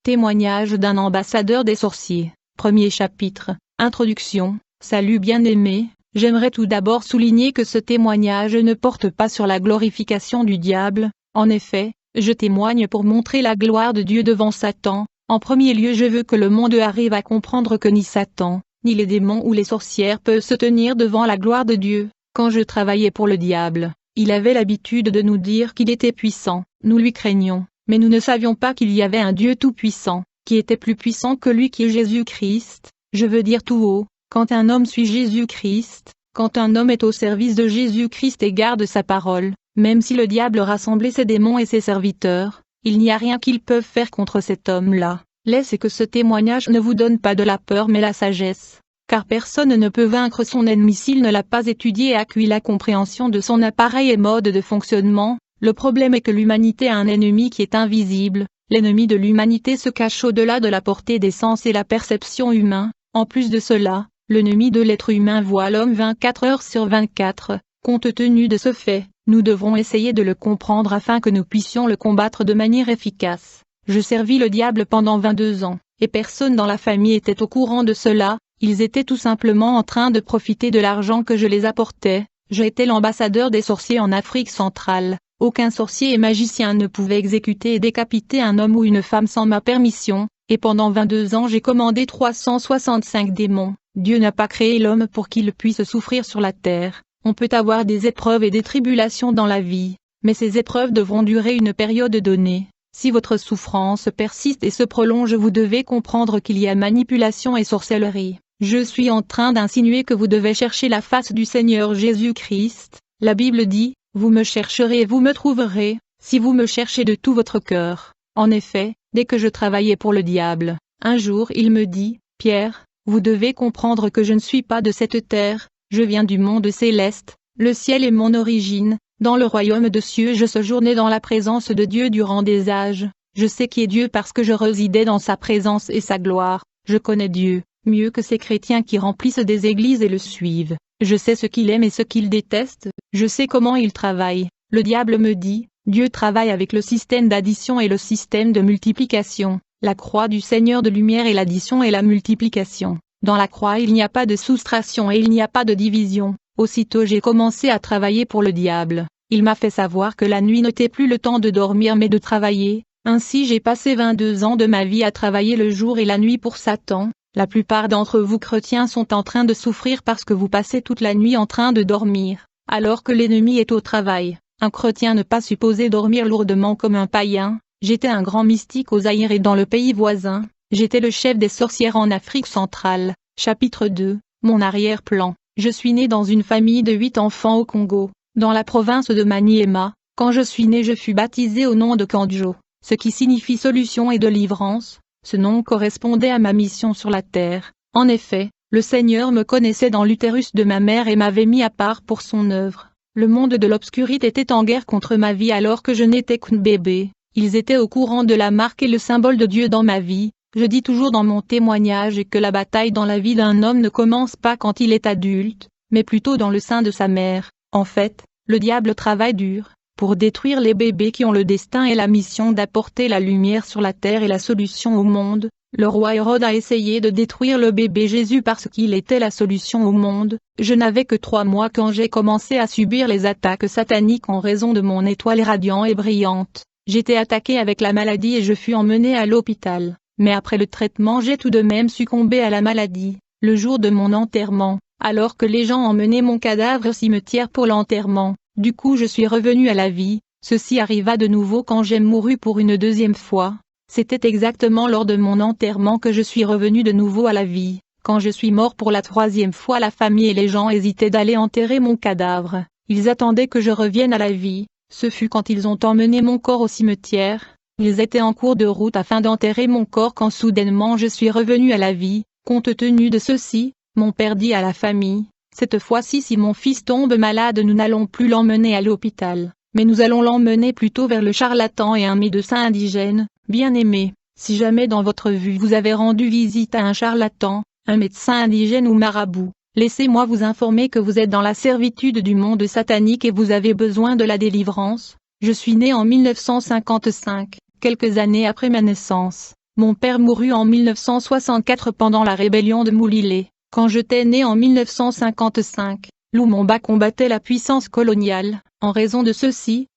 Témoignage d'un ambassadeur des sorciers. Premier chapitre. Introduction. Salut bien-aimés, j'aimerais tout d'abord souligner que ce témoignage ne porte pas sur la glorification du diable. En effet, je témoigne pour montrer la gloire de Dieu devant Satan. En premier lieu, je veux que le monde arrive à comprendre que ni Satan, ni les démons ou les sorcières peuvent se tenir devant la gloire de Dieu. Quand je travaillais pour le diable, il avait l'habitude de nous dire qu'il était puissant. Nous lui craignions, mais nous ne savions pas qu'il y avait un Dieu tout-puissant, qui était plus puissant que lui qui est Jésus-Christ. Je veux dire tout haut, quand un homme suit Jésus-Christ, quand un homme est au service de Jésus-Christ et garde sa parole, même si le diable rassemblait ses démons et ses serviteurs, il n'y a rien qu'ils peuvent faire contre cet homme-là. Laissez que ce témoignage ne vous donne pas de la peur mais la sagesse, car personne ne peut vaincre son ennemi s'il ne l'a pas étudié et acquis la compréhension de son appareil et mode de fonctionnement. Le problème est que l'humanité a un ennemi qui est invisible. L'ennemi de l'humanité se cache au-delà de la portée des sens et la perception humaine. En plus de cela, l'ennemi de l'être humain voit l'homme 24 heures sur 24. Compte tenu de ce fait, nous devrons essayer de le comprendre afin que nous puissions le combattre de manière efficace. Je servis le diable pendant 22 ans, et personne dans la famille était au courant de cela. Ils étaient tout simplement en train de profiter de l'argent que je les apportais. J'étais l'ambassadeur des sorciers en Afrique centrale. Aucun sorcier et magicien ne pouvait exécuter et décapiter un homme ou une femme sans ma permission, et pendant 22 ans j'ai commandé 365 démons. Dieu n'a pas créé l'homme pour qu'il puisse souffrir sur la terre. On peut avoir des épreuves et des tribulations dans la vie, mais ces épreuves devront durer une période donnée. Si votre souffrance persiste et se prolonge, vous devez comprendre qu'il y a manipulation et sorcellerie. Je suis en train d'insinuer que vous devez chercher la face du Seigneur Jésus-Christ. La Bible dit, vous me chercherez et vous me trouverez, si vous me cherchez de tout votre cœur. En effet, dès que je travaillais pour le diable, un jour il me dit, Pierre, vous devez comprendre que je ne suis pas de cette terre, je viens du monde céleste, le ciel est mon origine, dans le royaume de cieux je séjournais dans la présence de Dieu durant des âges, je sais qui est Dieu parce que je résidais dans sa présence et sa gloire, je connais Dieu, mieux que ces chrétiens qui remplissent des églises et le suivent. Je sais ce qu'il aime et ce qu'il déteste, je sais comment il travaille. Le diable me dit, Dieu travaille avec le système d'addition et le système de multiplication. La croix du Seigneur de lumière est l'addition et la multiplication. Dans la croix il n'y a pas de soustraction et il n'y a pas de division. Aussitôt j'ai commencé à travailler pour le diable. Il m'a fait savoir que la nuit n'était plus le temps de dormir mais de travailler. Ainsi j'ai passé 22 ans de ma vie à travailler le jour et la nuit pour Satan. La plupart d'entre vous chrétiens sont en train de souffrir parce que vous passez toute la nuit en train de dormir, alors que l'ennemi est au travail. Un chrétien n'est pas supposé dormir lourdement comme un païen. J'étais un grand mystique au Zaïre et dans le pays voisin. J'étais le chef des sorcières en Afrique centrale. Chapitre 2. Mon arrière-plan. Je suis né dans une famille de 8 enfants au Congo, dans la province de Maniema. Quand je suis né je fus baptisé au nom de Kanjo, ce qui signifie solution et délivrance. Ce nom correspondait à ma mission sur la terre. En effet, le Seigneur me connaissait dans l'utérus de ma mère et m'avait mis à part pour son œuvre. Le monde de l'obscurité était en guerre contre ma vie alors que je n'étais qu'un bébé. Ils étaient au courant de la marque et le symbole de Dieu dans ma vie. Je dis toujours dans mon témoignage que la bataille dans la vie d'un homme ne commence pas quand il est adulte, mais plutôt dans le sein de sa mère. En fait, le diable travaille dur pour détruire les bébés qui ont le destin et la mission d'apporter la lumière sur la terre et la solution au monde. Le roi Hérode a essayé de détruire le bébé Jésus parce qu'il était la solution au monde. Je n'avais que 3 mois quand j'ai commencé à subir les attaques sataniques en raison de mon étoile radiante et brillante. J'étais attaqué avec la maladie et je fus emmené à l'hôpital. Mais après le traitement j'ai tout de même succombé à la maladie. Le jour de mon enterrement, alors que les gens emmenaient mon cadavre au cimetière pour l'enterrement, du coup je suis revenu à la vie. Ceci arriva de nouveau quand j'ai mouru pour une 2e fois. C'était exactement lors de mon enterrement que je suis revenu de nouveau à la vie. Quand je suis mort pour la 3e fois, la famille et les gens hésitaient d'aller enterrer mon cadavre. Ils attendaient que je revienne à la vie. Ce fut quand ils ont emmené mon corps au cimetière. Ils étaient en cours de route afin d'enterrer mon corps quand soudainement je suis revenu à la vie. Compte tenu de ceci, mon père dit à la famille, cette fois-ci si mon fils tombe malade nous n'allons plus l'emmener à l'hôpital, mais nous allons l'emmener plutôt vers le charlatan et un médecin indigène. Bien-aimé, si jamais dans votre vie vous avez rendu visite à un charlatan, un médecin indigène ou marabout, laissez-moi vous informer que vous êtes dans la servitude du monde satanique et vous avez besoin de la délivrance. Je suis né en 1955, quelques années après ma naissance. Mon père mourut en 1964 pendant la rébellion de Moulilé. Quand j'étais né en 1955, Lumumba combattait la puissance coloniale. En raison de ceci,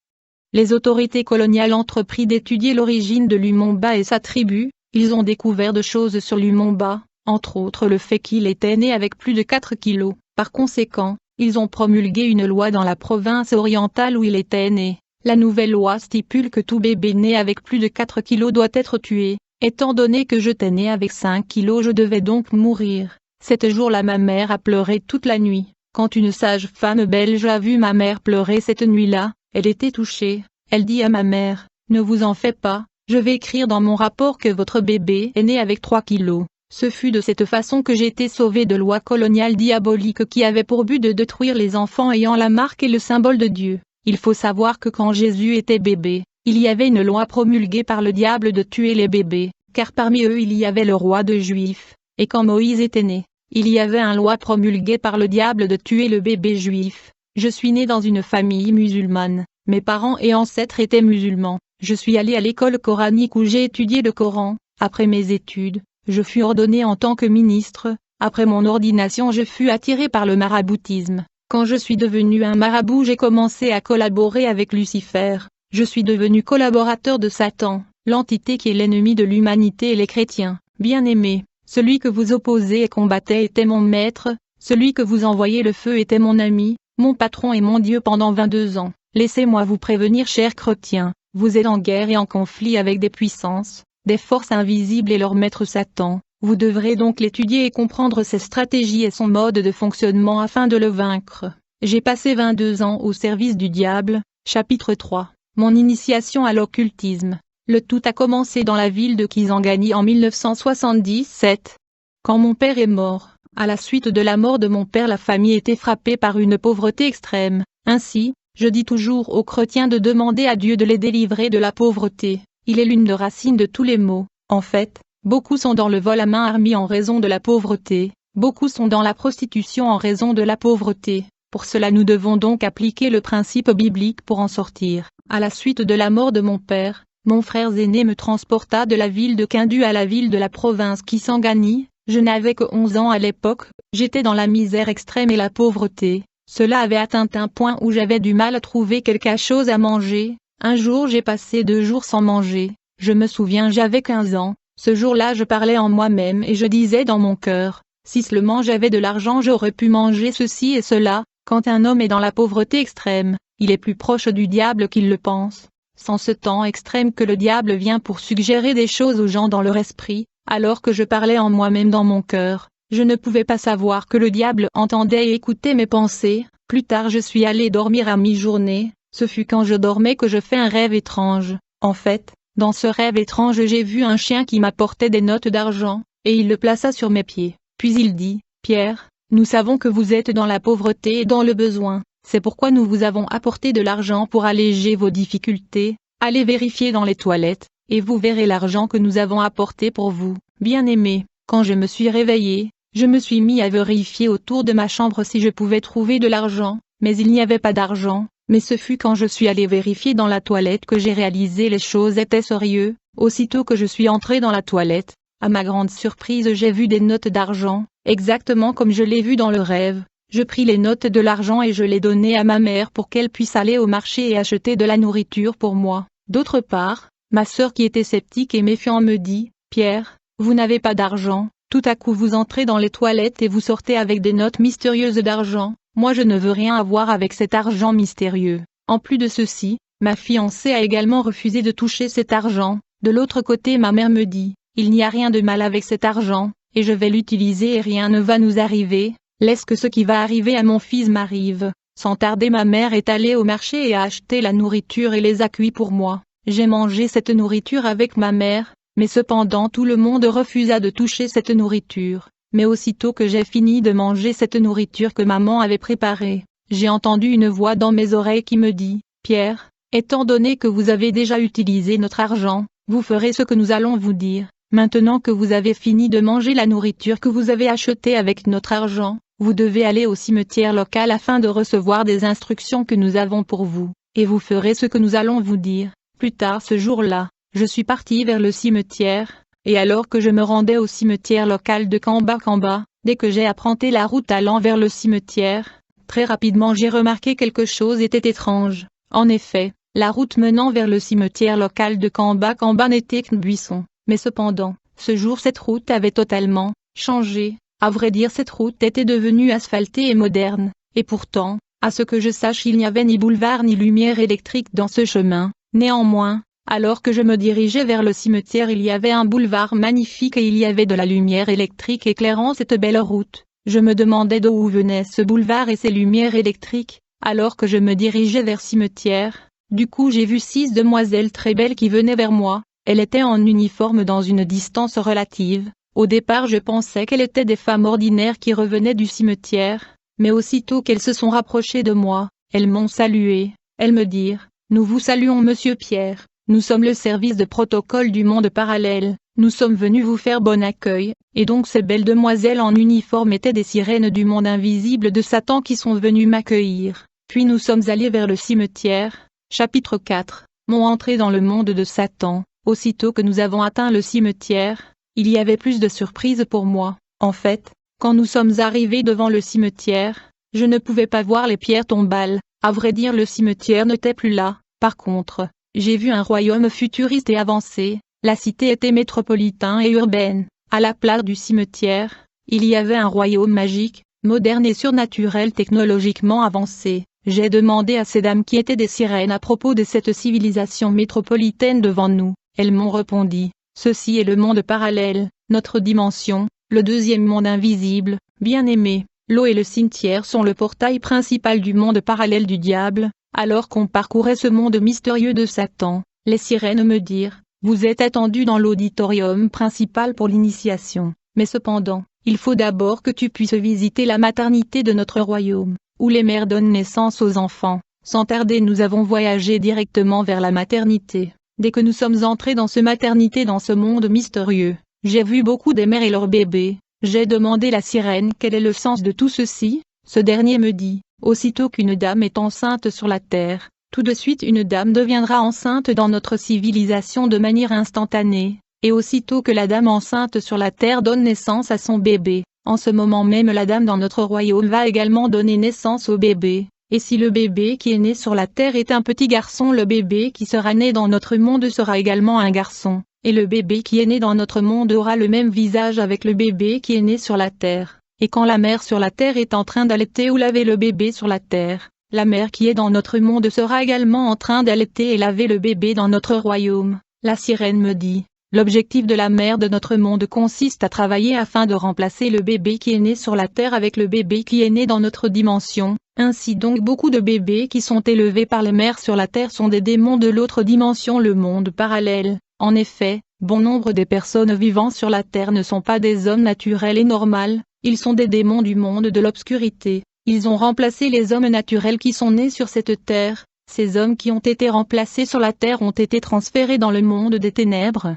les autorités coloniales entreprirent d'étudier l'origine de Lumumba et sa tribu. Ils ont découvert de choses sur Lumumba, entre autres le fait qu'il était né avec plus de 4 kilos. Par conséquent, ils ont promulgué une loi dans la province orientale où il était né. La nouvelle loi stipule que tout bébé né avec plus de 4 kilos doit être tué. Étant donné que j'étais né avec 5 kilos, je devais donc mourir. Cet jour-là, ma mère a pleuré toute la nuit. Quand une sage-femme belge a vu ma mère pleurer cette nuit-là, elle était touchée. Elle dit à ma mère, « Ne vous en faites pas, je vais écrire dans mon rapport que votre bébé est né avec 3 kilos. » Ce fut de cette façon que j'ai été sauvée de lois coloniales diaboliques qui avaient pour but de détruire les enfants ayant la marque et le symbole de Dieu. Il faut savoir que quand Jésus était bébé, il y avait une loi promulguée par le diable de tuer les bébés, car parmi eux il y avait le roi de Juifs, et quand Moïse était né, il y avait une loi promulguée par le diable de tuer le bébé juif. Je suis né dans une famille musulmane, mes parents et ancêtres étaient musulmans. Je suis allé à l'école coranique où j'ai étudié le Coran. Après mes études, je fus ordonné en tant que ministre. Après mon ordination, je fus attiré par le maraboutisme. Quand je suis devenu un marabout, j'ai commencé à collaborer avec Lucifer. Je suis devenu collaborateur de Satan, l'entité qui est l'ennemi de l'humanité et les chrétiens. Bien-aimé, celui que vous opposez et combattez était mon maître, celui que vous envoyez le feu était mon ami, mon patron et mon Dieu pendant 22 ans. Laissez-moi vous prévenir, chers chrétiens, vous êtes en guerre et en conflit avec des puissances, des forces invisibles et leur maître Satan. Vous devrez donc l'étudier et comprendre ses stratégies et son mode de fonctionnement afin de le vaincre. J'ai passé 22 ans au service du diable. Chapitre 3. Mon initiation à l'occultisme. Le tout a commencé dans la ville de Kisangani en 1977. Quand mon père est mort, à la suite de la mort de mon père, la famille était frappée par une pauvreté extrême. Ainsi, je dis toujours aux chrétiens de demander à Dieu de les délivrer de la pauvreté. Il est l'une des racines de tous les maux. En fait, beaucoup sont dans le vol à main armée en raison de la pauvreté, beaucoup sont dans la prostitution en raison de la pauvreté. Pour cela nous devons donc appliquer le principe biblique pour en sortir. À la suite de la mort de mon père, mon frère aîné me transporta de la ville de Kindu à la ville de la province Kisangani. Je n'avais que 11 ans à l'époque, j'étais dans la misère extrême et la pauvreté. Cela avait atteint un point où j'avais du mal à trouver quelque chose à manger. Un jour j'ai passé 2 jours sans manger. Je me souviens, j'avais 15 ans. Ce jour-là je parlais en moi-même et je disais dans mon cœur, si seulement j'avais de l'argent j'aurais pu manger ceci et cela. Quand un homme est dans la pauvreté extrême, il est plus proche du diable qu'il le pense. Sans ce temps extrême que le diable vient pour suggérer des choses aux gens dans leur esprit, alors que je parlais en moi-même dans mon cœur, je ne pouvais pas savoir que le diable entendait et écoutait mes pensées. Plus tard je suis allé dormir à mi-journée, ce fut quand je dormais que je fais un rêve étrange. En fait, dans ce rêve étrange j'ai vu un chien qui m'apportait des notes d'argent, et il le plaça sur mes pieds. Puis il dit, « Pierre, nous savons que vous êtes dans la pauvreté et dans le besoin, c'est pourquoi nous vous avons apporté de l'argent pour alléger vos difficultés. Allez vérifier dans les toilettes, et vous verrez l'argent que nous avons apporté pour vous. » Bien-aimé, quand je me suis réveillé, je me suis mis à vérifier autour de ma chambre si je pouvais trouver de l'argent, mais il n'y avait pas d'argent. Mais ce fut quand je suis allé vérifier dans la toilette que j'ai réalisé les choses étaient sérieuses. Aussitôt que je suis entré dans la toilette, à ma grande surprise j'ai vu des notes d'argent, exactement comme je l'ai vu dans le rêve. Je pris les notes de l'argent et je les donnai à ma mère pour qu'elle puisse aller au marché et acheter de la nourriture pour moi. D'autre part, ma sœur qui était sceptique et méfiante me dit, « Pierre, vous n'avez pas d'argent, tout à coup vous entrez dans les toilettes et vous sortez avec des notes mystérieuses d'argent. Moi je ne veux rien avoir avec cet argent mystérieux. » En plus de ceci, ma fiancée a également refusé de toucher cet argent. De l'autre côté ma mère me dit, « Il n'y a rien de mal avec cet argent, et je vais l'utiliser et rien ne va nous arriver. Laisse que ce qui va arriver à mon fils m'arrive. » Sans tarder ma mère est allée au marché et a acheté la nourriture et les a cuits pour moi. J'ai mangé cette nourriture avec ma mère, mais cependant tout le monde refusa de toucher cette nourriture. Mais aussitôt que j'ai fini de manger cette nourriture que maman avait préparée, j'ai entendu une voix dans mes oreilles qui me dit, « Pierre, étant donné que vous avez déjà utilisé notre argent, vous ferez ce que nous allons vous dire. Maintenant que vous avez fini de manger la nourriture que vous avez achetée avec notre argent, vous devez aller au cimetière local afin de recevoir des instructions que nous avons pour vous, et vous ferez ce que nous allons vous dire. » Plus tard ce jour-là, je suis parti vers le cimetière. et alors que je me rendais au cimetière local de Kamba, dès que j'ai emprunté la route allant vers le cimetière, très rapidement j'ai remarqué quelque chose était étrange. En effet, la route menant vers le cimetière local de Kamba n'était qu'un buisson, mais cependant, ce jour cette route avait totalement changé. À vrai dire, cette route était devenue asphaltée et moderne, et pourtant, à ce que je sache, il n'y avait ni boulevard ni lumière électrique dans ce chemin. Néanmoins, alors que je me dirigeais vers le cimetière, il y avait un boulevard magnifique et il y avait de la lumière électrique éclairant cette belle route. Je me demandais d'où venait ce boulevard et ces lumières électriques, alors que je me dirigeais vers le cimetière. Du coup, j'ai vu 6 demoiselles très belles qui venaient vers moi. Elles étaient en uniforme dans une distance relative. Au départ, je pensais qu'elles étaient des femmes ordinaires qui revenaient du cimetière, mais aussitôt qu'elles se sont rapprochées de moi, elles m'ont salué. Elles me dirent: « Nous vous saluons Monsieur Pierre, nous sommes le service de protocole du monde parallèle, nous sommes venus vous faire bon accueil. » Et donc ces belles demoiselles en uniforme étaient des sirènes du monde invisible de Satan qui sont venues m'accueillir. Puis nous sommes allés vers le cimetière. Chapitre 4. Mon entrée dans le monde de Satan. Aussitôt que nous avons atteint le cimetière, il y avait plus de surprises pour moi. En fait, quand nous sommes arrivés devant le cimetière, je ne pouvais pas voir les pierres tombales. À vrai dire, le cimetière n'était plus là. Par contre, j'ai vu un royaume futuriste et avancé. La cité était métropolitaine et urbaine. À la place du cimetière, il y avait un royaume magique, moderne et surnaturel, technologiquement avancé. J'ai demandé à ces dames qui étaient des sirènes à propos de cette civilisation métropolitaine devant nous. Elles m'ont répondu: ceci est le monde parallèle, notre dimension, le deuxième monde invisible. Bien-aimé, l'eau et le cimetière sont le portail principal du monde parallèle du diable. Alors qu'on parcourait ce monde mystérieux de Satan, les sirènes me dirent: vous êtes attendu dans l'auditorium principal pour l'initiation, mais cependant, il faut d'abord que tu puisses visiter la maternité de notre royaume, où les mères donnent naissance aux enfants. Sans tarder, nous avons voyagé directement vers la maternité. Dès que nous sommes entrés dans ce maternité, dans ce monde mystérieux, j'ai vu beaucoup de mères et leurs bébés. J'ai demandé à la sirène quel est le sens de tout ceci. Ce dernier me dit: aussitôt qu'une dame est enceinte sur la terre, tout de suite une dame deviendra enceinte dans notre civilisation de manière instantanée, et aussitôt que la dame enceinte sur la terre donne naissance à son bébé, en ce moment même la dame dans notre royaume va également donner naissance au bébé. Et si le bébé qui est né sur la terre est un petit garçon, le bébé qui sera né dans notre monde sera également un garçon, et le bébé qui est né dans notre monde aura le même visage avec le bébé qui est né sur la terre. Et quand la mère sur la terre est en train d'allaiter ou laver le bébé sur la terre, la mère qui est dans notre monde sera également en train d'allaiter et laver le bébé dans notre royaume. La sirène me dit: l'objectif de la mère de notre monde consiste à travailler afin de remplacer le bébé qui est né sur la terre avec le bébé qui est né dans notre dimension. Ainsi donc, beaucoup de bébés qui sont élevés par les mères sur la terre sont des démons de l'autre dimension, le monde parallèle. En effet, bon nombre des personnes vivant sur la terre ne sont pas des hommes naturels et normaux, ils sont des démons du monde de l'obscurité. Ils ont remplacé les hommes naturels qui sont nés sur cette terre. Ces hommes qui ont été remplacés sur la terre ont été transférés dans le monde des ténèbres.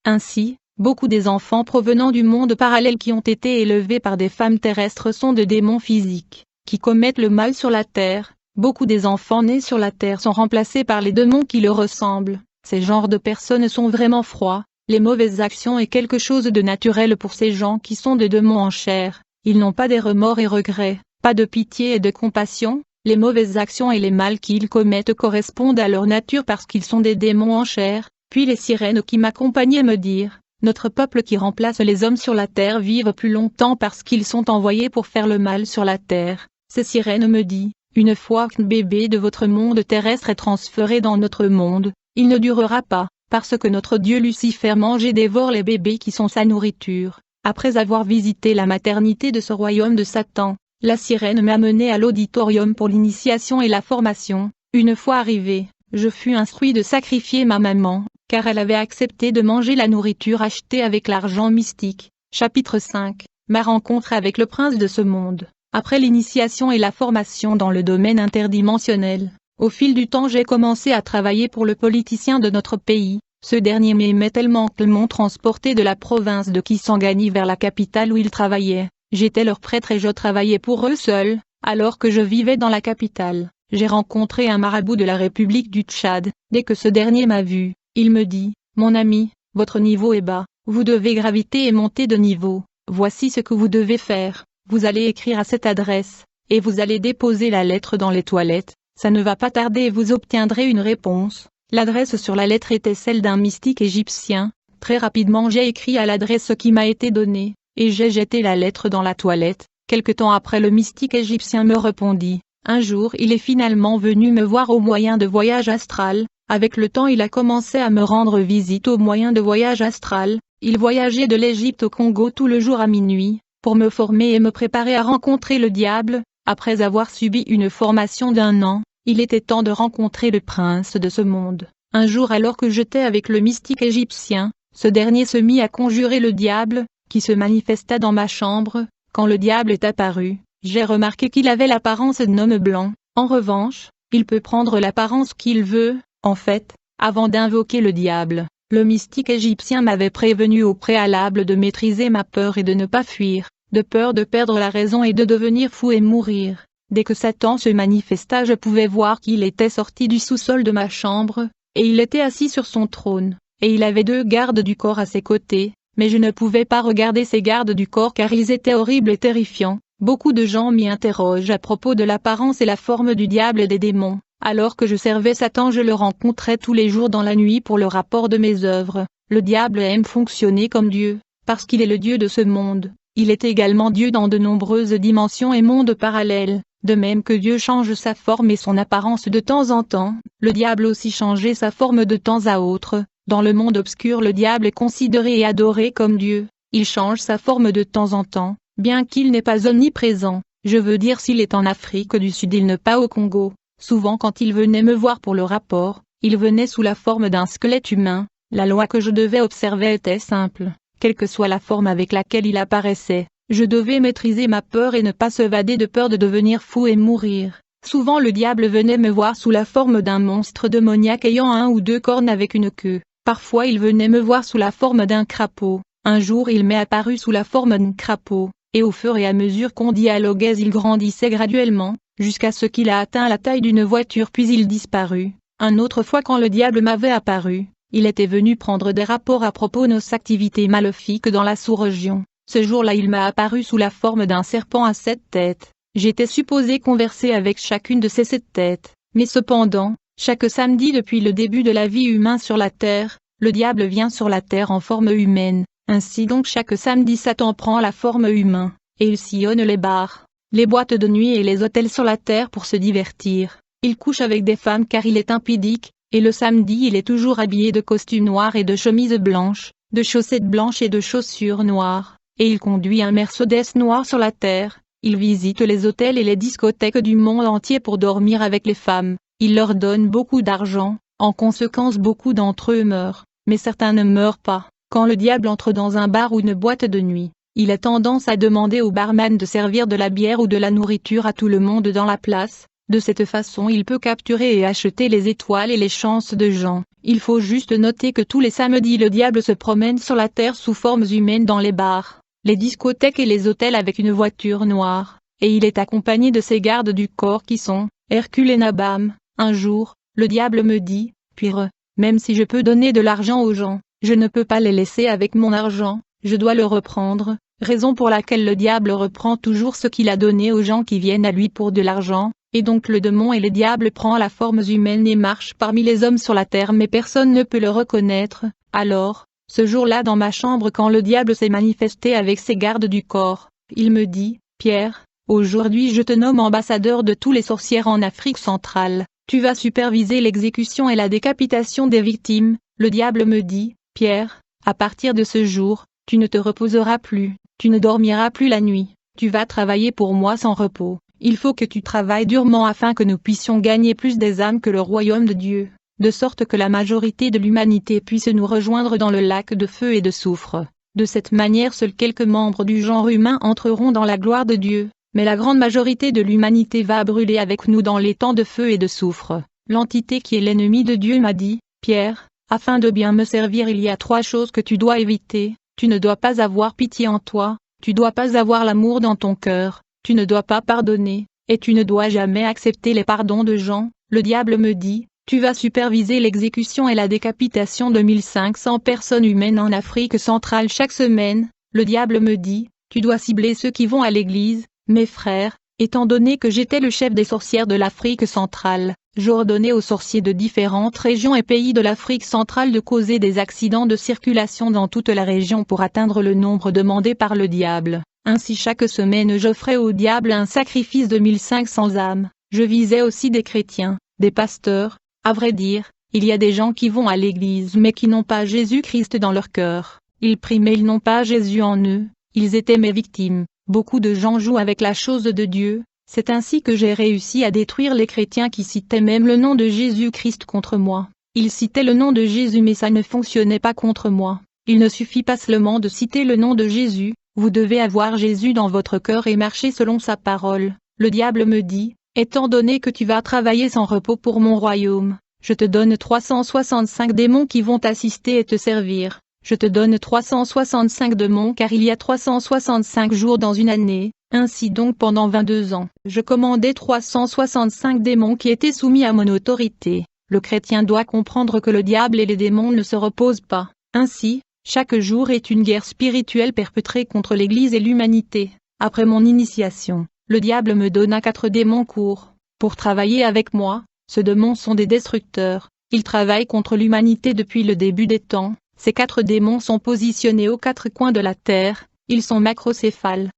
Ainsi, beaucoup des enfants provenant du monde parallèle qui ont été élevés par des femmes terrestres sont de démons physiques, qui commettent le mal sur la terre. Beaucoup des enfants nés sur la terre sont remplacés par les démons qui leur ressemblent. Ces genres de personnes sont vraiment froids. Les mauvaises actions est quelque chose de naturel pour ces gens qui sont des démons en chair. Ils n'ont pas des remords et regrets, pas de pitié et de compassion. Les mauvaises actions et les mal qu'ils commettent correspondent à leur nature parce qu'ils sont des démons en chair. Puis les sirènes qui m'accompagnaient me dirent: notre peuple qui remplace les hommes sur la terre vivent plus longtemps parce qu'ils sont envoyés pour faire le mal sur la terre. Ces sirènes me disent: une fois qu'un bébé de votre monde terrestre est transféré dans notre monde, il ne durera pas, parce que notre dieu Lucifer mange et dévore les bébés qui sont sa nourriture. Après avoir visité la maternité de ce royaume de Satan, la sirène m'a mené à l'auditorium pour l'initiation et la formation. Une fois arrivé, je fus instruit de sacrifier ma maman, car elle avait accepté de manger la nourriture achetée avec l'argent mystique. Chapitre 5. Ma rencontre avec le prince de ce monde. Après l'initiation et la formation dans le domaine interdimensionnel, au fil du temps j'ai commencé à travailler pour le politicien de notre pays. Ce dernier m'aimait tellement qu'ils m'ont transporté de la province de Kisangani vers la capitale où il travaillait. J'étais leur prêtre et je travaillais pour eux seuls, alors que je vivais dans la capitale. J'ai rencontré un marabout de la République du Tchad. Dès que ce dernier m'a vu, il me dit: mon ami, votre niveau est bas, vous devez graviter et monter de niveau. Voici ce que vous devez faire. Vous allez écrire à cette adresse, et vous allez déposer la lettre dans les toilettes. Ça ne va pas tarder et vous obtiendrez une réponse. L'adresse sur la lettre était celle d'un mystique égyptien. Très rapidement j'ai écrit à l'adresse qui m'a été donnée, et j'ai jeté la lettre dans la toilette. Quelque temps après le mystique égyptien me répondit. Un jour il est finalement venu me voir au moyen de voyage astral. Avec le temps il a commencé à me rendre visite au moyen de voyage astral. Il voyageait de l'Égypte au Congo tout le jour à minuit, pour me former et me préparer à rencontrer le diable. Après avoir subi une formation d'1 an, il était temps de rencontrer le prince de ce monde. Un jour alors que j'étais avec le mystique égyptien, ce dernier se mit à conjurer le diable, qui se manifesta dans ma chambre. Quand le diable est apparu, j'ai remarqué qu'il avait l'apparence d'un homme blanc. En revanche, il peut prendre l'apparence qu'il veut. En fait, avant d'invoquer le diable, le mystique égyptien m'avait prévenu au préalable de maîtriser ma peur et de ne pas fuir, de peur de perdre la raison et de devenir fou et mourir. Dès que Satan se manifesta, je pouvais voir qu'il était sorti du sous-sol de ma chambre, et il était assis sur son trône, et il avait 2 gardes du corps à ses côtés, mais je ne pouvais pas regarder ces gardes du corps car ils étaient horribles et terrifiants. Beaucoup de gens m'y interrogent à propos de l'apparence et la forme du diable et des démons. Alors que je servais Satan, je le rencontrais tous les jours dans la nuit pour le rapport de mes œuvres. Le diable aime fonctionner comme Dieu, parce qu'il est le Dieu de ce monde. Il est également Dieu dans de nombreuses dimensions et mondes parallèles. De même que Dieu change sa forme et son apparence de temps en temps, le diable aussi changeait sa forme de temps à autre. Dans le monde obscur, le diable est considéré et adoré comme Dieu. Il change sa forme de temps en temps, bien qu'il n'est pas omniprésent. Je veux dire, s'il est en Afrique du Sud, il n'est pas au Congo. Souvent quand il venait me voir pour le rapport, il venait sous la forme d'un squelette humain. La loi que je devais observer était simple. Quelle que soit la forme avec laquelle il apparaissait, je devais maîtriser ma peur et ne pas s'évader de peur de devenir fou et mourir. Souvent le diable venait me voir sous la forme d'un monstre démoniaque ayant 1 ou 2 cornes avec une queue. Parfois il venait me voir sous la forme d'un crapaud. Un jour il m'est apparu sous la forme d'un crapaud, et au fur et à mesure qu'on dialoguait il grandissait graduellement, jusqu'à ce qu'il a atteint la taille d'une voiture puis il disparut. Une autre fois quand le diable m'avait apparu, il était venu prendre des rapports à propos de nos activités maléfiques dans la sous-région. Ce jour-là il m'a apparu sous la forme d'un serpent à 7 têtes. J'étais supposé converser avec chacune de ces 7 têtes, mais cependant, chaque samedi depuis le début de la vie humaine sur la terre, le diable vient sur la terre en forme humaine. Ainsi donc chaque samedi Satan prend la forme humaine, et il sillonne les bars, les boîtes de nuit et les hôtels sur la terre pour se divertir. Il couche avec des femmes car il est impudique, et le samedi il est toujours habillé de costume noir et de chemise blanche, de chaussettes blanches et de chaussures noires, et il conduit un Mercedes noir sur la terre. Il visite les hôtels et les discothèques du monde entier pour dormir avec les femmes. Il leur donne beaucoup d'argent, en conséquence beaucoup d'entre eux meurent, mais certains ne meurent pas. Quand le diable entre dans un bar ou une boîte de nuit, il a tendance à demander au barman de servir de la bière ou de la nourriture à tout le monde dans la place. De cette façon il peut capturer et acheter les étoiles et les chances de gens. Il faut juste noter que tous les samedis le diable se promène sur la terre sous formes humaines dans les bars, les discothèques et les hôtels avec une voiture noire, et il est accompagné de ses gardes du corps qui sont Hercule et Nabam. Un jour, le diable me dit, Pire, même si je peux donner de l'argent aux gens, je ne peux pas les laisser avec mon argent, je dois le reprendre, raison pour laquelle le diable reprend toujours ce qu'il a donné aux gens qui viennent à lui pour de l'argent, et donc le démon et le diable prend la forme humaine et marche parmi les hommes sur la terre mais personne ne peut le reconnaître. Alors, ce jour-là dans ma chambre quand le diable s'est manifesté avec ses gardes du corps, il me dit, Pierre, aujourd'hui je te nomme ambassadeur de tous les sorcières en Afrique centrale, tu vas superviser l'exécution et la décapitation des victimes. Le diable me dit, Pierre, à partir de ce jour, tu ne te reposeras plus, tu ne dormiras plus la nuit, tu vas travailler pour moi sans repos. Il faut que tu travailles durement afin que nous puissions gagner plus des âmes que le royaume de Dieu, de sorte que la majorité de l'humanité puisse nous rejoindre dans le lac de feu et de soufre. De cette manière seuls quelques membres du genre humain entreront dans la gloire de Dieu, mais la grande majorité de l'humanité va brûler avec nous dans les temps de feu et de soufre. L'entité qui est l'ennemi de Dieu m'a dit, Pierre, afin de bien me servir il y a 3 choses que tu dois éviter, tu ne dois pas avoir pitié en toi, tu dois pas avoir l'amour dans ton cœur, tu ne dois pas pardonner, et tu ne dois jamais accepter les pardons de gens. Le diable me dit, Tu vas superviser l'exécution et la décapitation de 1500 personnes humaines en Afrique centrale chaque semaine. Le diable me dit, tu dois cibler ceux qui vont à l'église, mes frères. Étant donné que j'étais le chef des sorcières de l'Afrique centrale, j'ordonnais aux sorciers de différentes régions et pays de l'Afrique centrale de causer des accidents de circulation dans toute la région pour atteindre le nombre demandé par le diable. Ainsi chaque semaine j'offrais au diable un sacrifice de 1500 âmes. Je visais aussi des chrétiens, des pasteurs. À vrai dire, il y a des gens qui vont à l'église mais qui n'ont pas Jésus-Christ dans leur cœur. Ils prient mais ils n'ont pas Jésus en eux. Ils étaient mes victimes. Beaucoup de gens jouent avec la chose de Dieu. C'est ainsi que j'ai réussi à détruire les chrétiens qui citaient même le nom de Jésus-Christ contre moi. Ils citaient le nom de Jésus mais ça ne fonctionnait pas contre moi. Il ne suffit pas seulement de citer le nom de Jésus, vous devez avoir Jésus dans votre cœur et marcher selon sa parole. Le diable me dit, étant donné que tu vas travailler sans repos pour mon royaume, je te donne 365 démons qui vont t'assister et te servir. Je te donne 365 démons car il y a 365 jours dans une année. Ainsi donc pendant 22 ans, je commandais 365 démons qui étaient soumis à mon autorité. Le chrétien doit comprendre que le diable et les démons ne se reposent pas. Ainsi, chaque jour est une guerre spirituelle perpétrée contre l'Église et l'humanité. Après mon initiation, le diable me donna 4 démons courts. Pour travailler avec moi, ces démons sont des destructeurs. Ils travaillent contre l'humanité depuis le début des temps. Ces 4 démons sont positionnés aux 4 coins de la terre. Ils sont macrocéphales.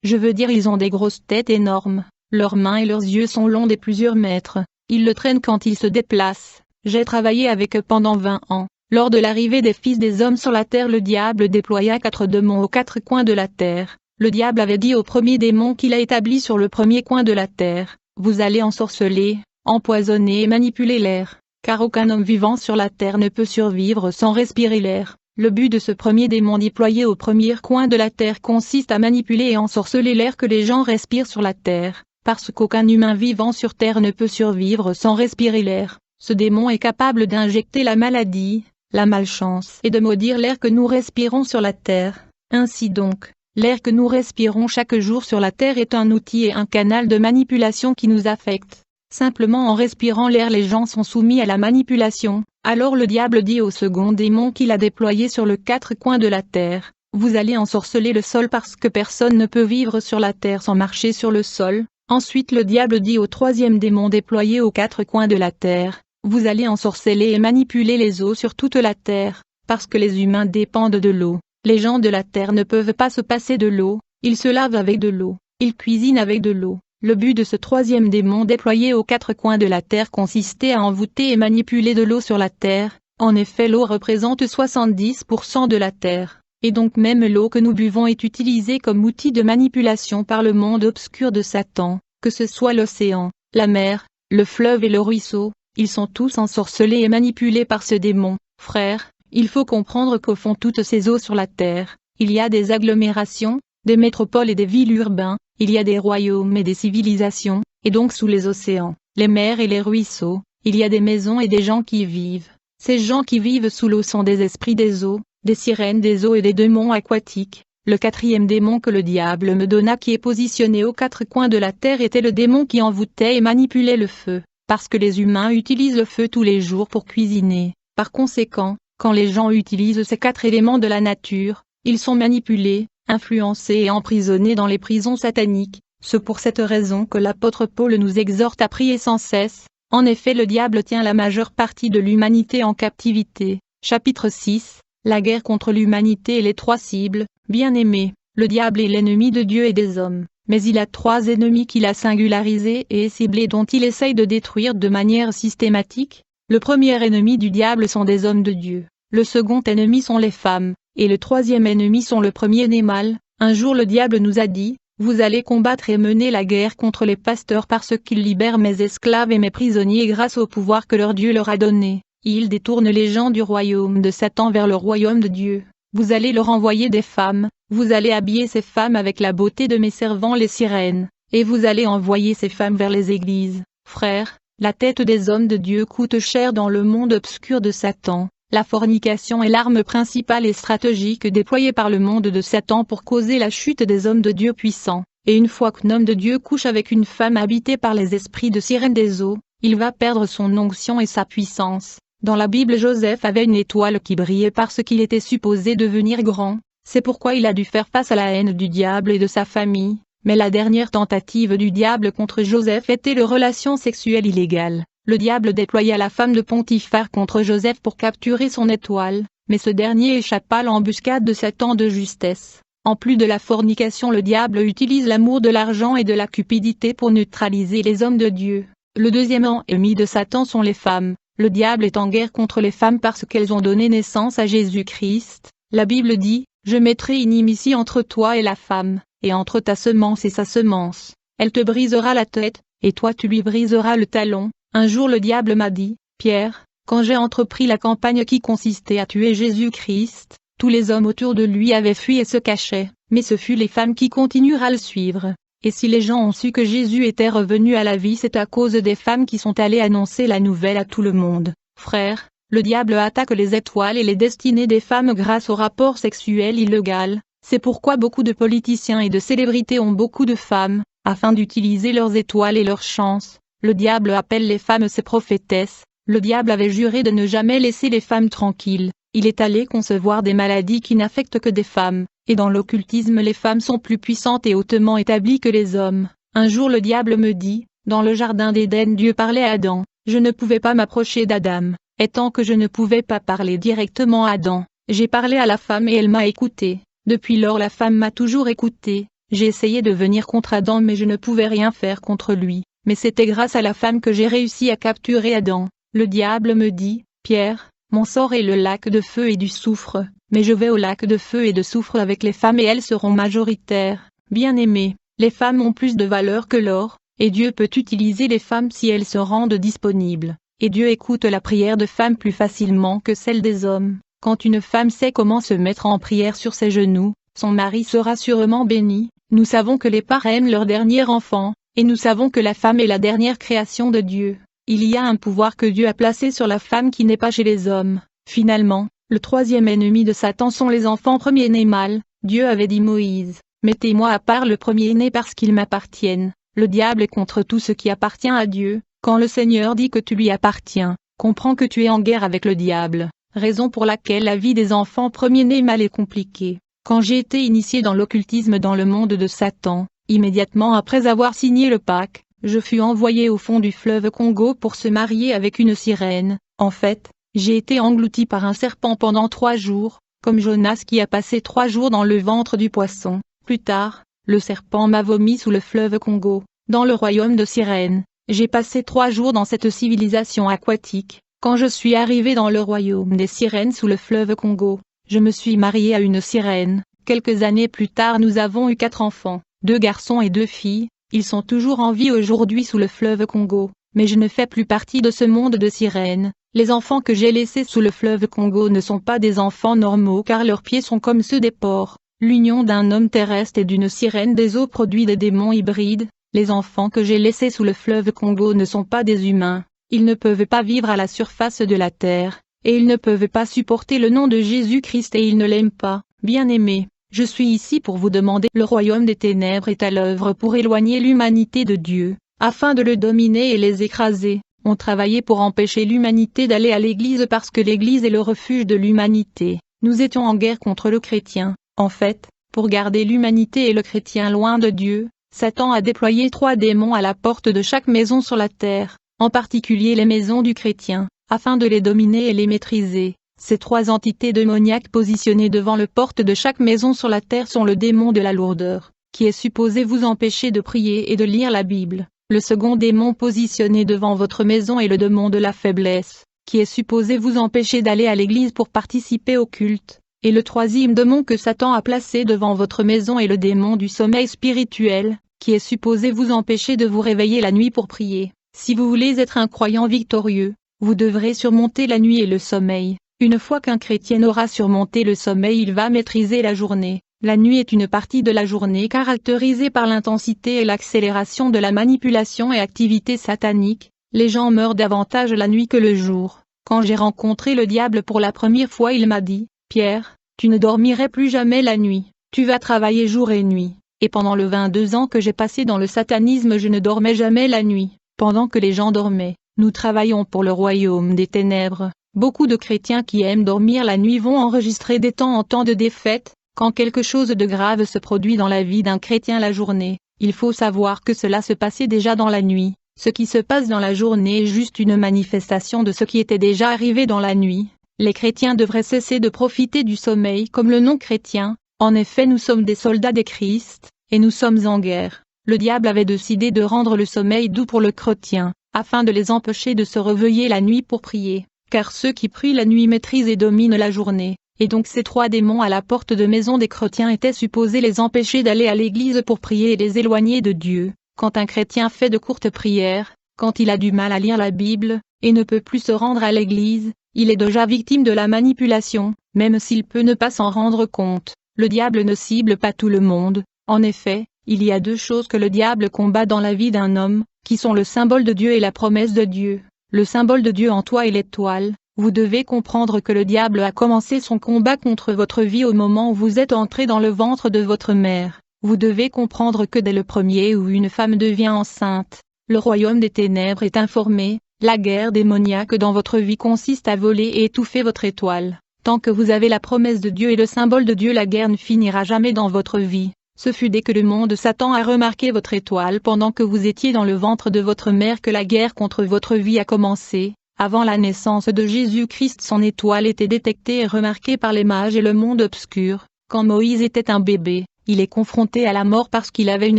Je veux dire ils ont des grosses têtes énormes, leurs mains et leurs yeux sont longs de plusieurs mètres, ils le traînent quand ils se déplacent. J'ai travaillé avec eux pendant 20 ans. Lors de l'arrivée des fils des hommes sur la terre, le diable déploya 4 démons aux 4 coins de la terre. Le diable avait dit au premier démon qu'il a établi sur le premier coin de la terre, vous allez ensorceler, empoisonner et manipuler l'air, car aucun homme vivant sur la terre ne peut survivre sans respirer l'air. Le but de ce premier démon déployé au premier coin de la terre consiste à manipuler et ensorceler l'air que les gens respirent sur la terre, parce qu'aucun humain vivant sur terre ne peut survivre sans respirer l'air. Ce démon est capable d'injecter la maladie, la malchance et de maudire l'air que nous respirons sur la terre. Ainsi donc, l'air que nous respirons chaque jour sur la terre est un outil et un canal de manipulation qui nous affecte. Simplement en respirant l'air les gens sont soumis à la manipulation. Alors le diable dit au second démon qu'il a déployé sur le 4 coins de la terre, vous allez ensorceler le sol parce que personne ne peut vivre sur la terre sans marcher sur le sol. Ensuite le diable dit au troisième démon déployé aux 4 coins de la terre, vous allez ensorceler et manipuler les eaux sur toute la terre, parce que les humains dépendent de l'eau. Les gens de la terre ne peuvent pas se passer de l'eau, ils se lavent avec de l'eau, ils cuisinent avec de l'eau. Le but de ce troisième démon déployé aux 4 coins de la terre consistait à envoûter et manipuler de l'eau sur la terre. En effet l'eau représente 70% de la terre, et donc même l'eau que nous buvons est utilisée comme outil de manipulation par le monde obscur de Satan, que ce soit l'océan, la mer, le fleuve et le ruisseau, ils sont tous ensorcelés et manipulés par ce démon. Frères, il faut comprendre qu'au fond toutes ces eaux sur la terre, il y a des agglomérations, des métropoles et des villes urbaines. Il y a des royaumes et des civilisations, et donc sous les océans, les mers et les ruisseaux, il y a des maisons et des gens qui y vivent. Ces gens qui vivent sous l'eau sont des esprits des eaux, des sirènes des eaux et des démons aquatiques. Le 4e démon que le diable me donna qui est positionné aux 4 coins de la terre était le démon qui envoûtait et manipulait le feu, parce que les humains utilisent le feu tous les jours pour cuisiner. Par conséquent, quand les gens utilisent ces 4 éléments de la nature, ils sont manipulés, influencés et emprisonnés dans les prisons sataniques. C'est pour cette raison que l'apôtre Paul nous exhorte à prier sans cesse. En effet le diable tient la majeure partie de l'humanité en captivité. Chapitre 6, la guerre contre l'humanité et les 3 cibles. Bien-aimés, le diable est l'ennemi de Dieu et des hommes, mais il a 3 ennemis qu'il a singularisés et ciblés dont il essaye de détruire de manière systématique. Le premier ennemi du diable sont des hommes de Dieu, le second ennemi sont les femmes, et le 3e ennemi sont le premier-né mâle. Un jour le diable nous a dit, vous allez combattre et mener la guerre contre les pasteurs parce qu'ils libèrent mes esclaves et mes prisonniers grâce au pouvoir que leur Dieu leur a donné. Ils détournent les gens du royaume de Satan vers le royaume de Dieu. Vous allez leur envoyer des femmes, vous allez habiller ces femmes avec la beauté de mes servants les sirènes, et vous allez envoyer ces femmes vers les églises. Frères, la tête des hommes de Dieu coûte cher dans le monde obscur de Satan. La fornication est l'arme principale et stratégique déployée par le monde de Satan pour causer la chute des hommes de Dieu puissants. Et une fois qu'un homme de Dieu couche avec une femme habitée par les esprits de sirènes des eaux, il va perdre son onction et sa puissance. Dans la Bible, Joseph avait une étoile qui brillait parce qu'il était supposé devenir grand, c'est pourquoi il a dû faire face à la haine du diable et de sa famille, mais la dernière tentative du diable contre Joseph était les relations sexuelles illégales. Le diable déploya la femme de Potiphar contre Joseph pour capturer son étoile, mais ce dernier échappa à l'embuscade de Satan de justesse. En plus de la fornication, le diable utilise l'amour de l'argent et de la cupidité pour neutraliser les hommes de Dieu. Le deuxième ennemi de Satan sont les femmes. Le diable est en guerre contre les femmes parce qu'elles ont donné naissance à Jésus-Christ. La Bible dit, « Je mettrai une inimitié entre toi et la femme, et entre ta semence et sa semence. Elle te brisera la tête, et toi tu lui briseras le talon. » Un jour le diable m'a dit, « Pierre, quand j'ai entrepris la campagne qui consistait à tuer Jésus-Christ, tous les hommes autour de lui avaient fui et se cachaient, mais ce fut les femmes qui continuèrent à le suivre. Et si les gens ont su que Jésus était revenu à la vie, c'est à cause des femmes qui sont allées annoncer la nouvelle à tout le monde. » Frères, le diable attaque les étoiles et les destinées des femmes grâce au rapport sexuel illégal. C'est pourquoi beaucoup de politiciens et de célébrités ont beaucoup de femmes, afin d'utiliser leurs étoiles et leurs chances. Le diable appelle les femmes ses prophétesses. Le diable avait juré de ne jamais laisser les femmes tranquilles. Il est allé concevoir des maladies qui n'affectent que des femmes, et dans l'occultisme les femmes sont plus puissantes et hautement établies que les hommes. Un jour le diable me dit, dans le jardin d'Éden Dieu parlait à Adam, je ne pouvais pas m'approcher d'Adam, étant que je ne pouvais pas parler directement à Adam, j'ai parlé à la femme et elle m'a écouté. Depuis lors la femme m'a toujours écouté, j'ai essayé de venir contre Adam mais je ne pouvais rien faire contre lui, mais c'était grâce à la femme que j'ai réussi à capturer Adam. Le diable me dit, Pierre, mon sort est le lac de feu et du soufre, mais je vais au lac de feu et de soufre avec les femmes et elles seront majoritaires. Bien-aimés, les femmes ont plus de valeur que l'or, et Dieu peut utiliser les femmes si elles se rendent disponibles, et Dieu écoute la prière de femmes plus facilement que celle des hommes. Quand une femme sait comment se mettre en prière sur ses genoux, son mari sera sûrement béni. Nous savons que les parents aiment leur dernier enfant, et nous savons que la femme est la dernière création de Dieu. Il y a un pouvoir que Dieu a placé sur la femme qui n'est pas chez les hommes. Finalement, le troisième ennemi de Satan sont les enfants premiers-nés mâles. Dieu avait dit Moïse, « Mettez-moi à part le premier-né parce qu'ils m'appartiennent. » Le diable est contre tout ce qui appartient à Dieu. Quand le Seigneur dit que tu lui appartiens, comprends que tu es en guerre avec le diable. Raison pour laquelle la vie des enfants premiers-nés mâles est compliquée. Quand j'ai été initié dans l'occultisme dans le monde de Satan, immédiatement après avoir signé le pacte, je fus envoyé au fond du fleuve Congo pour se marier avec une sirène. En fait, j'ai été englouti par un serpent pendant 3 jours, comme Jonas qui a passé 3 jours dans le ventre du poisson. Plus tard, le serpent m'a vomi sous le fleuve Congo, dans le royaume de Sirène. J'ai passé 3 jours dans cette civilisation aquatique. Quand je suis arrivé dans le royaume des sirènes sous le fleuve Congo, je me suis marié à une sirène. Quelques années plus tard nous avons eu 4 enfants, 2 garçons et 2 filles. Ils sont toujours en vie aujourd'hui sous le fleuve Congo, mais je ne fais plus partie de ce monde de sirènes. Les enfants que j'ai laissés sous le fleuve Congo ne sont pas des enfants normaux car leurs pieds sont comme ceux des porcs. L'union d'un homme terrestre et d'une sirène des eaux produit des démons hybrides. Les enfants que j'ai laissés sous le fleuve Congo ne sont pas des humains. Ils ne peuvent pas vivre à la surface de la terre, et ils ne peuvent pas supporter le nom de Jésus-Christ et ils ne l'aiment pas. Bien-aimés, je suis ici pour vous demander. Le royaume des ténèbres est à l'œuvre pour éloigner l'humanité de Dieu, afin de le dominer et les écraser. On travaillait pour empêcher l'humanité d'aller à l'église parce que l'église est le refuge de l'humanité. Nous étions en guerre contre le chrétien. En fait, pour garder l'humanité et le chrétien loin de Dieu, Satan a déployé 3 démons à la porte de chaque maison sur la terre, en particulier les maisons du chrétien, afin de les dominer et les maîtriser. Ces 3 entités démoniaques positionnées devant le porte de chaque maison sur la terre sont le démon de la lourdeur, qui est supposé vous empêcher de prier et de lire la Bible. Le second démon positionné devant votre maison est le démon de la faiblesse, qui est supposé vous empêcher d'aller à l'église pour participer au culte. Et le troisième démon que Satan a placé devant votre maison est le démon du sommeil spirituel, qui est supposé vous empêcher de vous réveiller la nuit pour prier. Si vous voulez être un croyant victorieux, vous devrez surmonter la nuit et le sommeil. Une fois qu'un chrétien aura surmonté le sommeil, il va maîtriser la journée. La nuit est une partie de la journée caractérisée par l'intensité et l'accélération de la manipulation et activité satanique. Les gens meurent davantage la nuit que le jour. Quand j'ai rencontré le diable pour la première fois, il m'a dit, « Pierre, tu ne dormirais plus jamais la nuit, tu vas travailler jour et nuit. » Et pendant les 22 ans que j'ai passé dans le satanisme, je ne dormais jamais la nuit. Pendant que les gens dormaient, nous travaillons pour le royaume des ténèbres. Beaucoup de chrétiens qui aiment dormir la nuit vont enregistrer des temps en temps de défaite, quand quelque chose de grave se produit dans la vie d'un chrétien la journée. Il faut savoir que cela se passait déjà dans la nuit. Ce qui se passe dans la journée est juste une manifestation de ce qui était déjà arrivé dans la nuit. Les chrétiens devraient cesser de profiter du sommeil comme le non-chrétien. En effet, nous sommes des soldats des Christ, et nous sommes en guerre. Le diable avait décidé de rendre le sommeil doux pour le chrétien, afin de les empêcher de se réveiller la nuit pour prier, car ceux qui prient la nuit maîtrisent et dominent la journée. Et donc ces 3 démons à la porte de maison des chrétiens étaient supposés les empêcher d'aller à l'église pour prier et les éloigner de Dieu. Quand un chrétien fait de courtes prières, quand il a du mal à lire la Bible, et ne peut plus se rendre à l'église, il est déjà victime de la manipulation, même s'il peut ne pas s'en rendre compte. Le diable ne cible pas tout le monde. En effet, il y a 2 choses que le diable combat dans la vie d'un homme, qui sont le symbole de Dieu et la promesse de Dieu. Le symbole de Dieu en toi est l'étoile. Vous devez comprendre que le diable a commencé son combat contre votre vie au moment où vous êtes entré dans le ventre de votre mère. Vous devez comprendre que dès le premier où une femme devient enceinte, le royaume des ténèbres est informé. La guerre démoniaque dans votre vie consiste à voler et étouffer votre étoile. Tant que vous avez la promesse de Dieu et le symbole de Dieu, la guerre ne finira jamais dans votre vie. Ce fut dès que le monde Satan a remarqué votre étoile pendant que vous étiez dans le ventre de votre mère que la guerre contre votre vie a commencé. Avant la naissance de Jésus-Christ, son étoile était détectée et remarquée par les mages et le monde obscur. Quand Moïse était un bébé, il est confronté à la mort parce qu'il avait une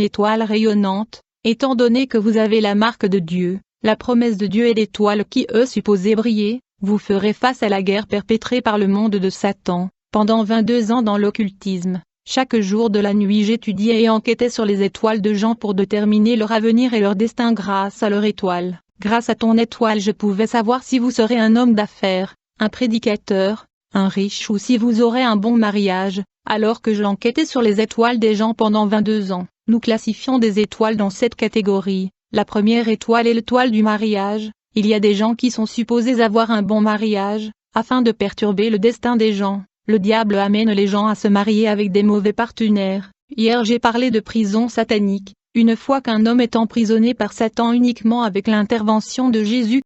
étoile rayonnante. Étant donné que vous avez la marque de Dieu, la promesse de Dieu et l'étoile qui eux supposés briller, vous ferez face à la guerre perpétrée par le monde de Satan. Pendant 22 ans dans l'occultisme, chaque jour de la nuit j'étudiais et enquêtais sur les étoiles de gens pour déterminer leur avenir et leur destin grâce à leur étoile. Grâce à ton étoile je pouvais savoir si vous serez un homme d'affaires, un prédicateur, un riche ou si vous aurez un bon mariage. Alors que j'enquêtais sur les étoiles des gens pendant 22 ans, nous classifions des étoiles dans 7 catégories. La première étoile est l'étoile du mariage. Il y a des gens qui sont supposés avoir un bon mariage, afin de perturber le destin des gens. Le diable amène les gens à se marier avec des mauvais partenaires. Hier j'ai parlé de prison satanique. Une fois qu'un homme est emprisonné par Satan uniquement avec l'intervention de Jésus,